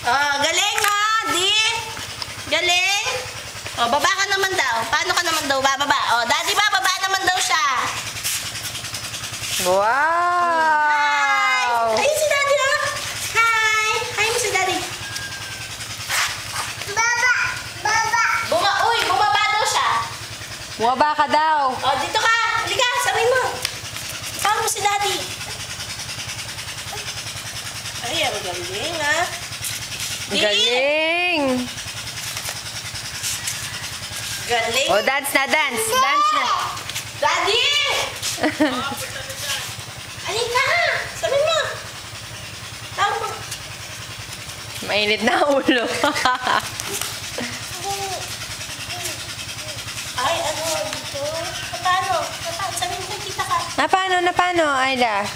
Oh, galing ha, Di. Galing. Oh, baba ka naman daw. Paano ka naman daw bababa? Oh, Daddy ba, baba naman daw siya. Wow! Ayun si Daddy, oh. Hi. Hi mo si Daddy. Bumaba daw siya. Bumaba ka daw. Oh, dito ka. Halika, sabihin mo. Saan mo si Daddy? Ay, ang galing, ha? Di. Galing! Galing. O, dance na, dance. Dance na. Daddy! Halika! Sabihin mo. Tawag mo. Mainit na ulo. Ay, ano dito? Paano? Sabihin mo, kita ka. Na paano, Ayla?